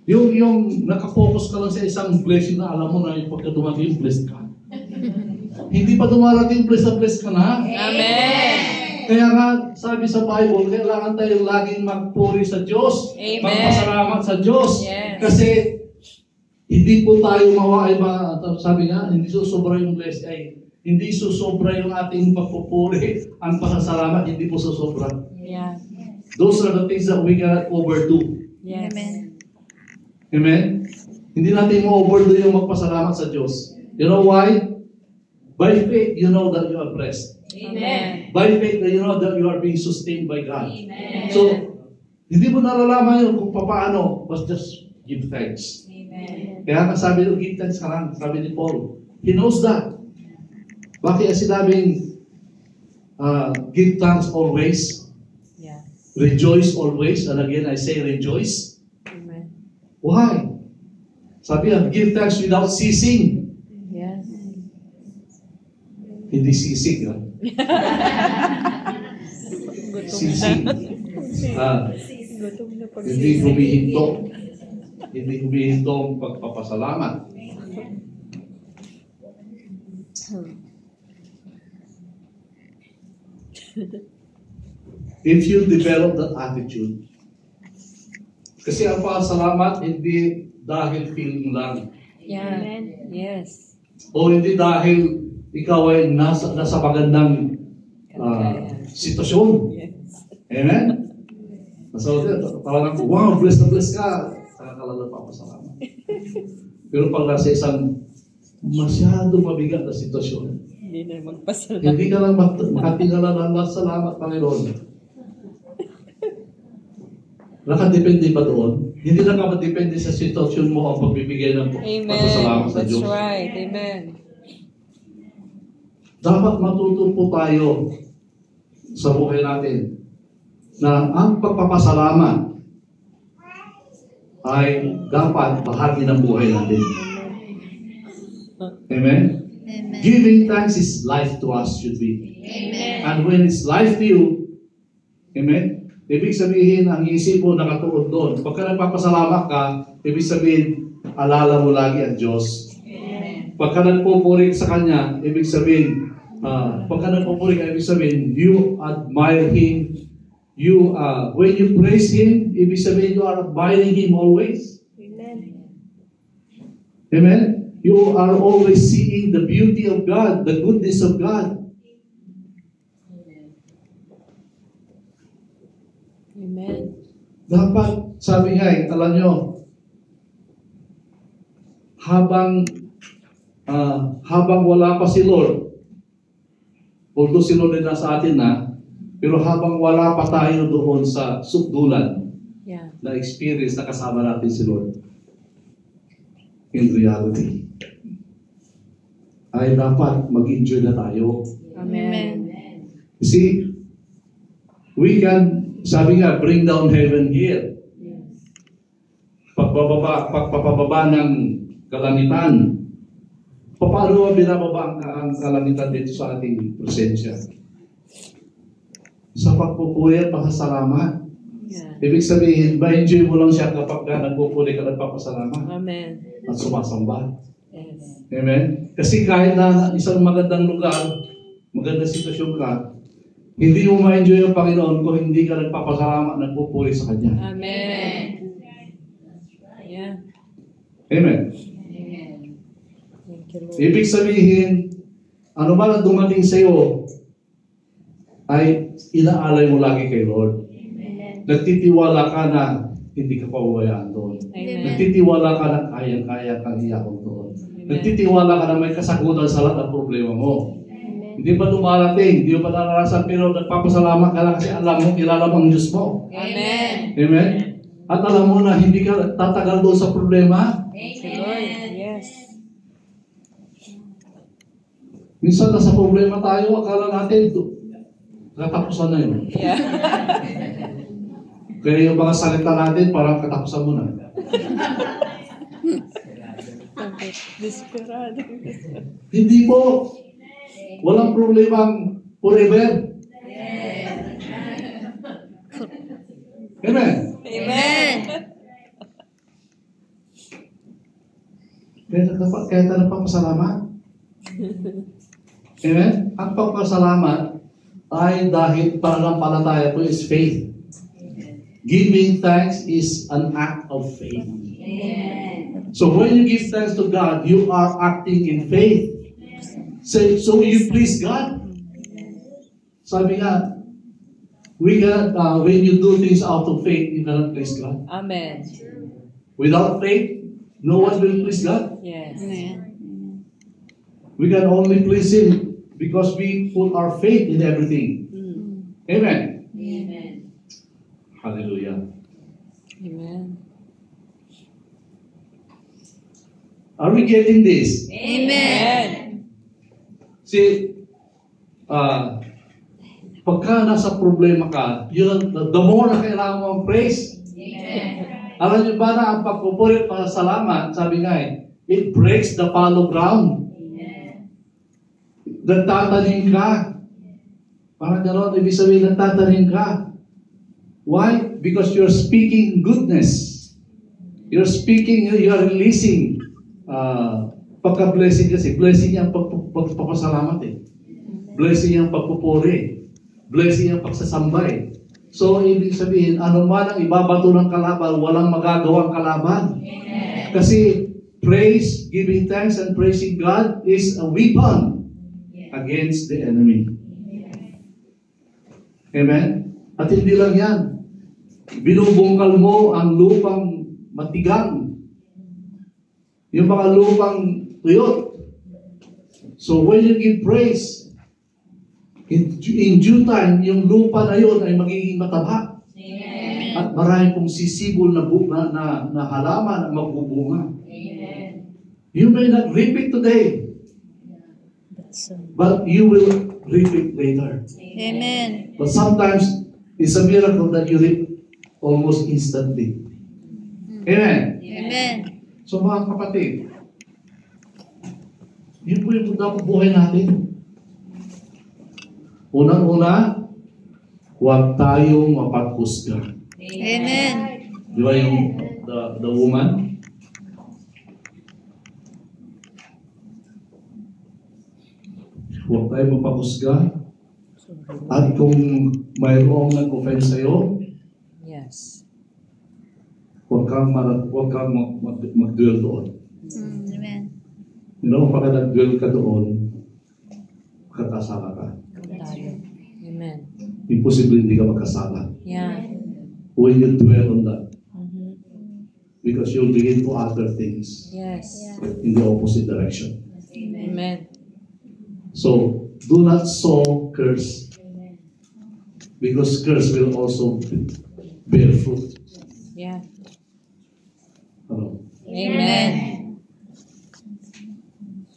S1: Yung nakapokus ka lang sa isang blessing na alam mo na yung pagka dumating, blessed ka. Hindi pa dumarating, blessed ka na.
S2: Amen.
S1: Kaya nga, sabi sa Bible, kailangan tayong laging magpuri sa Diyos.
S2: Amen.
S1: Magpasalamat sa Diyos.
S2: Yes.
S1: Kasi, hindi po tayo sabi nga, hindi susobra yung blessing, hindi susobra yung ating pagpupuri. Ang pasasalamat, hindi po susobra.
S2: Yeah.
S1: Those are the things that we cannot overdo.
S2: Yes.
S3: Amen.
S1: Amen? Hindi natin ma-overdo yung magpasalamat sa Diyos. You know why? By faith, you know that you are blessed.
S2: Amen.
S1: By faith, you know that you are being sustained by God.
S2: Amen.
S1: So, hindi mo nalalaman yun kung paano, but just give thanks.
S2: Amen.
S1: Kaya nga sabi nyo, give thanks ka lang. Sabi ni Paul. He knows that. Bakit sinabing, give thanks always,
S2: Yeah.
S1: rejoice always, and again I say rejoice.
S2: Amen.
S1: Why? Sabi niya, give thanks without ceasing.
S2: Yes.
S1: Hindi sisig, ha? Sisig.
S2: Gutom na pag
S1: Hindi humihinto. Hindi humihinto ang pagpapasalamat. If you develop that attitude, kasi ang pasalamat hindi dahil feeling lang,
S2: Yeah.
S3: Amen.
S2: Yes.
S1: o hindi dahil ikaw ay nasa magandang sitwasyon.
S2: Yes.
S1: Amen? So, parang, wow, blessed na blessed ka. Saka ka lang nagpapasalamat. Pero pag nasa isang masyado mabigat na sitwasyon,
S2: Hindi na magpasalamat.
S1: hindi ka lang makatingala ng salamat, Panginoon. Nakadepende ba doon? Hindi lang ka madepende sa sitwasyon mo ang pagbibigay ng pasasalamat
S2: Amen.
S1: sa
S2: That's
S1: Diyos.
S2: right. Amen.
S1: Dapat matuto po tayo sa buhay natin na ang pagpapasalamat ay dapat bahagi ng buhay natin. Amen?
S3: Amen.
S1: Giving thanks is life to us, should be.
S3: Amen.
S1: And when it's life to you, amen, ibig sabihin, ang isip mo nakatuon doon. Pagka nagpapasalamat ka, ibig sabihin, alala mo lagi ang Diyos. Pagka nagpupuri sa Kanya, ibig sabihin, pagka nagpupuri ka, ibig sabihin, you admire Him. When you praise Him, ibig sabihin, you are admiring Him always.
S3: Amen.
S1: Amen? You are always seeing the beauty of God, the goodness of God.
S2: Amen.
S1: Dapat, sabi nga alam nyo, habang wala pa si Lord, although si Lord ay nasa atin na, pero habang wala pa tayo doon sa sukdulan
S2: Yeah.
S1: na experience na kasama natin si Lord, in reality, ay dapat mag-enjoy na tayo.
S2: Amen.
S1: You see, we can, sabi nga, bring down heaven here. Pagpapababa ng kalangitan. Paano binababa ang kalangitan dito sa ating presensya? Sa pagpupuri at pasasalamat.
S2: Yeah.
S1: Ibig sabihin, ma-enjoy mo lang siya kapag nagpupuri ka at nagpapasalamat
S2: Amen.
S1: at sumasamba.
S2: Yes.
S1: Amen? Kasi kahit na isang magandang lugar, magandang sitwasyon ka, hindi mo ma-enjoy ang Panginoon kung hindi ka nagpapasalamat, nagpupuri sa Kanya.
S2: Amen. Yeah.
S1: Amen?
S2: Thank you, Lord.
S1: Ibig sabihin, ano ba na dumating sa iyo, ay inaalay mo lagi kay Lord.
S3: Amen.
S1: Nagtitiwala ka na hindi ka pababayaan doon.
S2: Amen.
S1: Nagtitiwala ka na kayang-kaya kang iyakon doon.
S2: Amen.
S1: Nagtitiwala ka na may kasagutan sa lahat ng problema mo.
S3: Amen.
S1: Hindi pa dumarating, hindi pa naranasan, pero nagpapasalamat ka lang kasi alam mo, kilala mo ang Diyos mo.
S2: Amen.
S1: Amen? At alam mo na hindi ka tatagal doon sa problema.
S2: Thank you, Lord. Yes.
S1: Minsan nasa problema tayo, akala natin, katapusan na yun.
S2: Yeah.
S1: Kaya yung mga salita natin, parang katapusan mo na.
S2: Desperado.
S1: Hindi po. Walang problemang forever. Amen?
S2: Amen.
S1: Kaya tayo nagpapasalamat. Amen? Ang pagpasalamat ay dahil pananampalataya po is faith. Giving thanks is an act of faith. So when you give thanks to God, you are acting in faith. So you please God. Sabi nga, we cannot, when you do things out of faith, you cannot please God.
S2: Amen.
S1: Without faith, no one will please God.
S2: Yes.
S1: We can only please Him because we put our faith in everything. Amen. Hallelujah.
S2: Amen.
S1: Are we getting this?
S2: Amen.
S1: See, pagka nasa problema ka, yun, the more na kailangan mo ang praise. Alam niyo ba na ang pagpupuri at salamat, sabi nga it breaks the fallow ground. Nagtatanim ka. Parang gano'n, ibig sabihin, nagtatanim ka. Why? Because you're speaking goodness. You're speaking, you're releasing. Pagka-blessing kasi, blessing yung pagpapasalamat eh. Blessing yung pagpupuri. blessing ang pagsasambay. So, ibig sabihin, ano man ang ibabato ng kalaban, walang magagawang kalaban. Kasi, praise, giving thanks, and praising God is a weapon against the enemy. Amen? At hindi lang yan. Binubungkal mo ang lupang matigang. Yung mga lupang tuyot. So, when you give praise, in due time, yung lupa na yun ay magiging mataba.
S3: Amen.
S1: At marami pong sisibol na halaman ang magbubunga.
S3: Amen.
S1: You may not reap it today, but you will reap it later.
S3: Amen.
S1: But sometimes, it's a miracle that you reap almost instantly. Amen.
S3: Amen.
S1: So mga kapatid, yun po yung dapat buhay natin. Unang-una, huwag tayong mapaghusga.
S3: Amen.
S1: Di ba yung the woman? Huwag tayong mapaghusga. At kung mayroong nag-offense sa'yo,
S2: Yes.
S1: huwag kang mag-dwell doon.
S3: Amen.
S1: You know, pagka nag-dwell ka doon, kakasala ka.
S2: Tayo. Amen.
S1: Imposible hindi ka magkasala.
S2: Yeah.
S1: When you dwell on that,
S2: Mm-hmm.
S1: because you'll begin to utter things
S2: Yes.
S1: in the opposite direction.
S2: Amen.
S1: So, do not sow curse, because curse will also bear fruit.
S2: Yeah.
S1: Ano?
S2: Amen.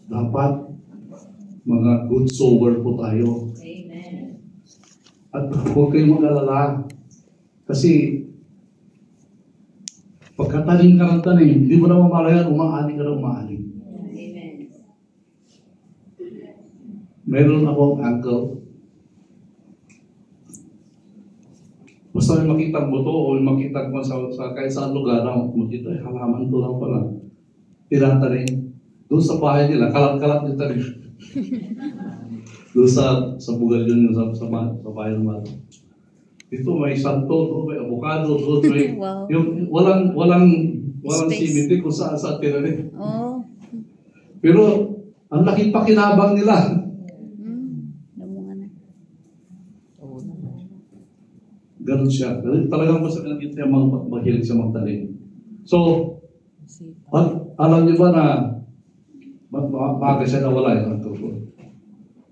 S1: Dapat mga good sower po tayo. At huwag kayong mag-alala. Kasi pagkatanim ka ng tanim, hindi mo na mamalayan, umaaling ka na umaaling. Meron akong uncle. Basta may makita mo to o may makita mo sa kahit saan lugar na makita, halaman to lang pala. Tinatanim. Doon sa bahay nila, kalat-kalat yung tanim. Doon sa bugal yun, sa bahay naman. Dito may santo, doon may avocado, doon may...
S3: Wow.
S1: Yung walang
S3: Space.
S1: simiti kung saan tinanim.
S3: Oh.
S1: Pero ang laking pakinabang nila.
S3: Namunga na.
S2: Oo.
S1: Ganun siya. Talagang mas nakikita yung mga mahilig sa magtanim. So, alam niyo ba na maaga siya nawala yung uncle ko.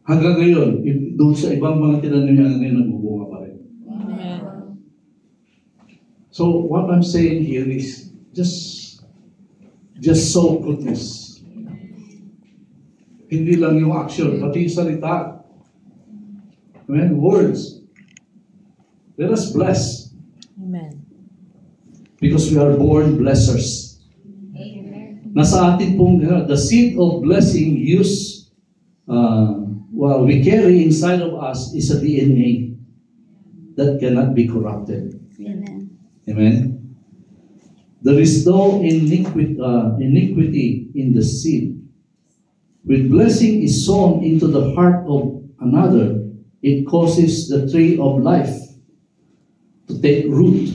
S1: Hanggang ngayon, doon sa ibang mga tinanim niya ngayon, nagbubunga pa rin.
S2: Amen.
S1: So, what I'm saying here is just sow goodness. Hindi lang yung action, pati yung salita. Amen? Words. Let us bless.
S2: Amen.
S1: Because we are born blessers. Nasa atin pong, the seed of blessing we carry inside of us is a DNA that cannot be corrupted.
S3: Amen.
S1: Amen? There is no iniquity in the seed. When blessing is sown into the heart of another, it causes the tree of life to take root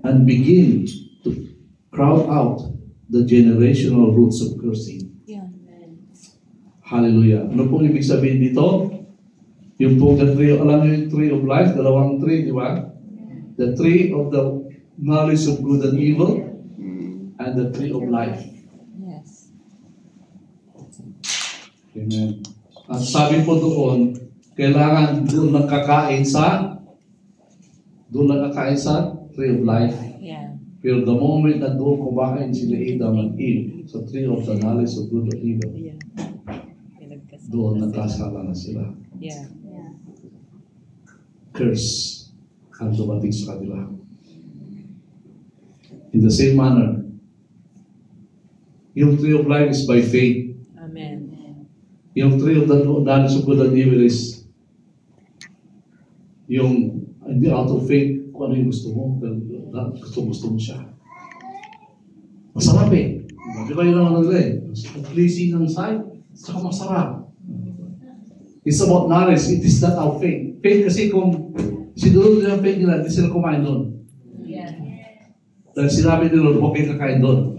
S1: and begin to crowd out the generational roots of cursing.
S2: Yeah.
S1: Hallelujah. Ano pong ibig sabihin dito? Yung pong the tree, alam niyo yung tree of life, dalawang tree, di ba? The tree of the knowledge of good and evil, and the tree of life.
S2: Yes.
S1: Amen. At sabi po doon, kailangan doon nakakain sa tree of life.
S2: Yeah.
S1: Pero the moment na doon kumain sila Adam and Eve sa tree of the knowledge of good and evil,
S2: Yeah.
S1: doon nagkasala na sila.
S2: Yeah.
S1: Curse ang dumating sa kanila. In the same manner, yung tree of life is by faith.
S2: Amen.
S1: Yung tree of the knowledge of good and evil is yung hindi out of faith kung ano yung gusto mo. Gusto mo siya. Masarap eh. Di ba yun ang nila eh? Pleasing ng sight, saka masarap. It's about knowledge. It is not our faith. Faith kasi kung sinunod nila ang faith nila, hindi sila kumain doon. Dahil sinabi ni Lord, huwag kayo kakain doon.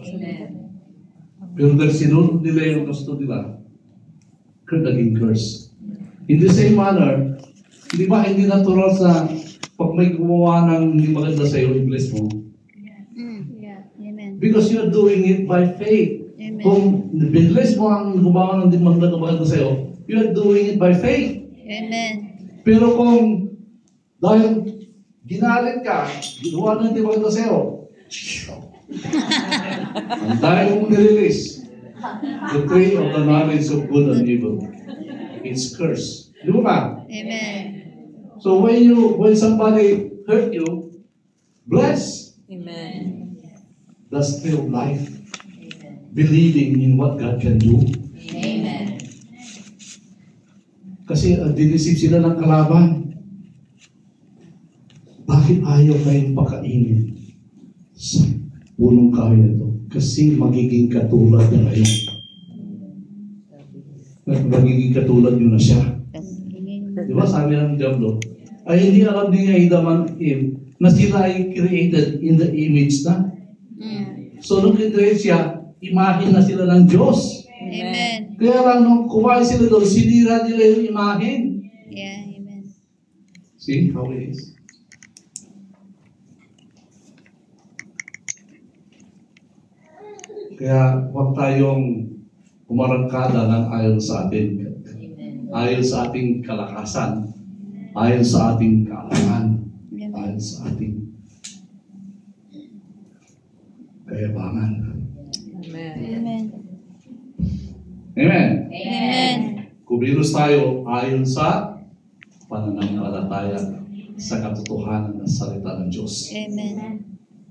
S1: Pero dahil sinunod nila yung gusto nila, naging curse. In the same manner, di ba hindi natural sa pag may gumawa ng hindi maganda sa'yo, i-bless mo?
S3: Yeah. Amen.
S1: Because you're doing it by faith.
S3: Amen.
S1: Kung binless mo ang gumawa ng hindi maganda sa'yo, you're doing it by faith.
S3: Amen.
S1: Pero kung dahil ginalit ka, ginawa ng hindi maganda sa'yo, ang dahil mong nirelease, the tree of the knowledge of good and evil, it's cursed. Di ba ba?
S3: Amen.
S1: So when somebody hurt you, bless.
S2: Amen.
S1: That's tree of life. Believing in what God can do.
S3: Amen.
S1: Kasi dinisip sila ng kalaban. Bakit ayaw kayong pakainin sa punong kahoy na ito? Kasi magiging katulad na kayo. Magiging katulad nyo na siya. Di ba sabi ng Diablo, ay hindi alam din nga Adam and Eve na sila ay created in the image na. So nung create siya, imahin na sila ng Diyos.
S3: Amen.
S1: Kaya lang nung kumain sila doon, sinira nila yung imahin.
S3: Yeah. Amen.
S1: See how it is? Kaya huwag tayong umarangkada ng ayon sa atin. Ayon sa ating kalakasan. Ayon sa ating kaalaman. Ayon sa ating kayabangan.
S2: Amen.
S3: Amen.
S1: Amen.
S3: Amen.
S1: Kumilos tayo ayon sa pananampalataya sa katotohanan ng salita ng Diyos.
S3: Amen.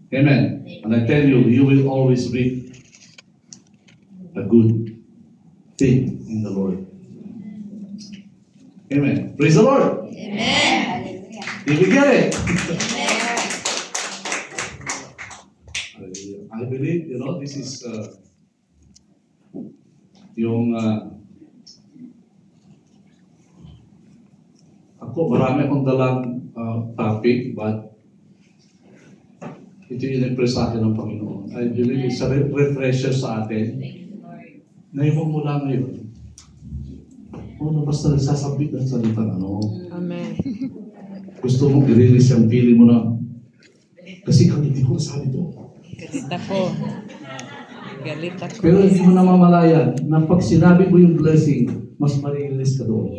S1: Amen. And I tell you, you will always reap a good thing in the Lord. Amen. Praise the Lord.
S3: Amen.
S1: Did we get it?
S3: Amen.
S1: I believe, this is yung ako, marami akong dalang topic, but ito yung impress sa akin ng Panginoon. I believe it's a refresher sa atin. Ngayon mo lang ngayon. Basta nagsasabit ng salita
S2: Amen.
S1: gusto mong i-release yung feeling mo na kasi hindi ko nasabi ito.
S2: Galit ako. Galit ako.
S1: Pero hindi mo namamalayan na pag sinabi mo yung blessing, mas ma-release ka doon.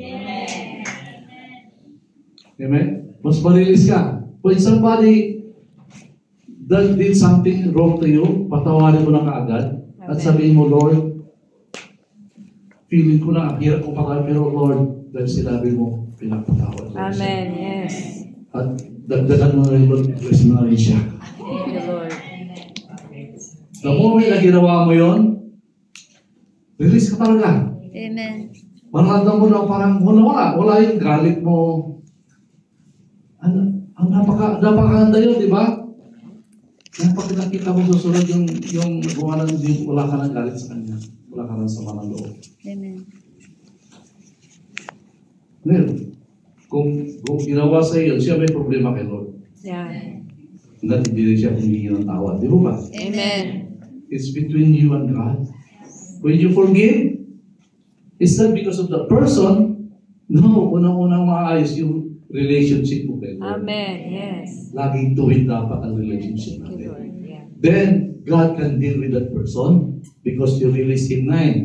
S1: Amen? Mas ma-release ka. When somebody did something wrong to you, patawarin mo na kaagad at sabihin mo, Lord, feeling ko na, hirap ko pa pero Lord, dahil sinabi mo, pinapatawad ko.
S2: Amen. Yes.
S1: At dagdagan mo na rin, Lord, bless mo na rin siya.
S2: Thank you, Lord.
S1: The moment na ginawa mo yun, release ka talaga.
S3: Amen.
S1: Maramdam mo na parang wala yung galit mo. Ang napakahanda yun, di ba? Pag nakita mo susunod yung gumawa ng hindi, wala ka ng galit sa kanya. Wala ka ng sama ng loob.
S3: Amen.
S1: Ngayon, kung ginawa sa iyo, siya may problema kay Lord.
S2: Yeah.
S1: Hindi siya humingi ng tawad. Di ba?
S3: Amen.
S1: It's between you and God. When you forgive, it's not because of the person. No, unang-unang maayos yung relationship mo kay Lord.
S2: Amen. Yes.
S1: Laging tuwid dapat ang relationship
S2: Thank you, Lord.
S1: natin.
S2: Yeah.
S1: Then, God can deal with that person because you release Him na eh.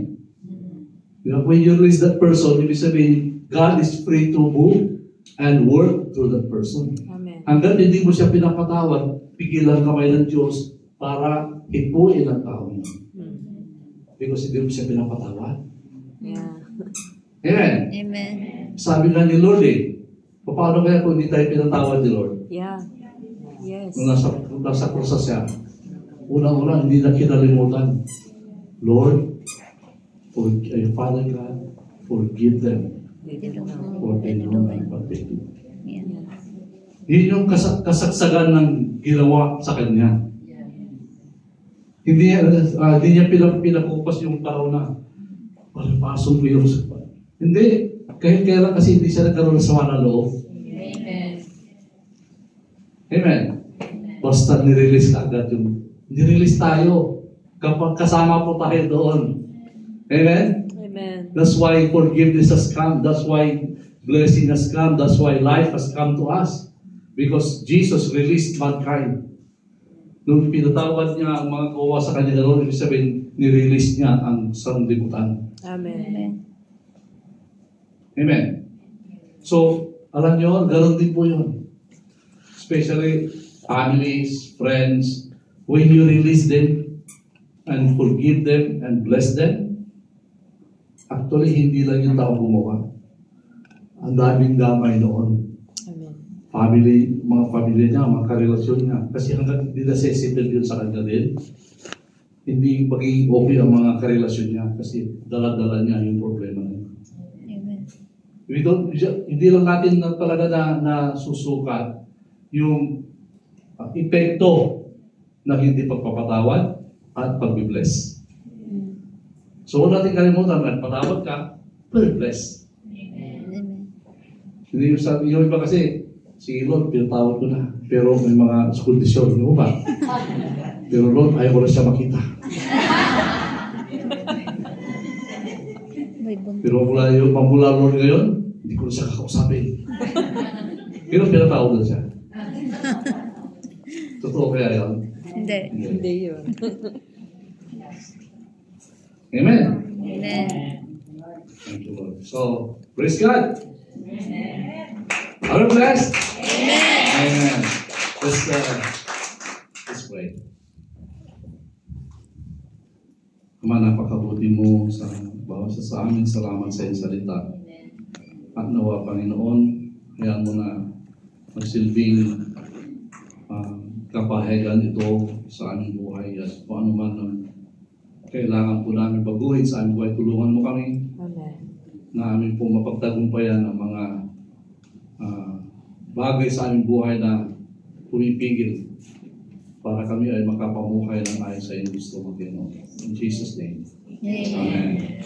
S1: When you release that person, ibig sabihin, God is free to move and work through that person.
S2: Amen.
S1: Hanggang hindi mo siya pinapatawad, pigilan kamay ng Diyos para hipuin ang tao niya. Because hindi mo siya pinapatawad.
S2: Yeah.
S1: Amen.
S3: Amen.
S1: Sabi nga ni Lord paano kaya kung hindi tayo pinatawad ni Lord?
S2: Yeah. Yes.
S1: Nung nasa krusas siya, unang-una, hindi na kinalimutan. Lord, Father God, forgive them for they know not what they do. Yun yung kasagsagan ng ginawa sa kanya. Hindi niya pinakupas yung tao na palipasong ko yung sakpan. Hindi. Kahit kailan kasi hindi siya nagkaroon ng sama ng loob.
S3: Amen.
S1: Amen. Basta nirelease ka agad yung nirelease tayo kapag kasama po tayo doon. Amen?
S2: Amen.
S1: That's why forgiveness has come. That's why blessing has come. That's why life has come to us. Because Jesus released mankind. Nung pinatawad niya ang mga kawawa sa kanya doon, ibig sabihin, nirelease niya ang sanlibutan.
S2: Amen.
S3: Amen.
S1: Amen. So, alam nyo, ganoon din po yun. Especially families, friends, when you release them and forgive them and bless them, actually, hindi lang yung tao gumawa. Ang daming damay noon.
S2: Amen.
S1: Family, mga pamilya niya, mga karelasyon niya. Kasi hanggang hindi na-sensitive yun sa kanya din, hindi magiging okay ang mga karelasyon niya kasi dala-dala niya yung problema niya.
S3: Amen.
S1: Hindi lang natin na talaga na susukat yung epekto ng hindi pagpapatawad at pagbibless. So, huwag natin kalimutan, nagpatawad ka, pag-bless.
S3: Amen.
S1: Hindi yung sabi, yung iba kasi, sige Lord, pinatawad ko na. Pero may mga kondisyon, di ba? Pero Lord, ayaw ko na siya makita.
S3: May buntot.
S1: Pero mula Lord ngayon, hindi ko na siya kakausapin. Pero pinatawad na siya. Totoo kaya yun?
S3: Hindi.
S2: Hindi yun.
S1: Amen.
S3: Amen.
S1: Thank you, Lord. So, praise God. Are you blessed? Amen. Let's pray. Ama, napakabuti mo sa bawat isa sa amin. Salamat sa iyong salita. At nawa, Panginoon, hayaan mo na magsilbing kapahayagan ito sa aming buhay at kung ano man ang kailangan po namin baguhin sa aming buhay. Tulungan mo kami
S2: Amen.
S1: na amin po mapagtagumpayan ang mga bagay sa aming buhay na pumipigil para kami ay makapamuhay ng ayon sa iyong gusto mo, Panginoon. In Jesus' name.
S3: Amen.
S1: Amen.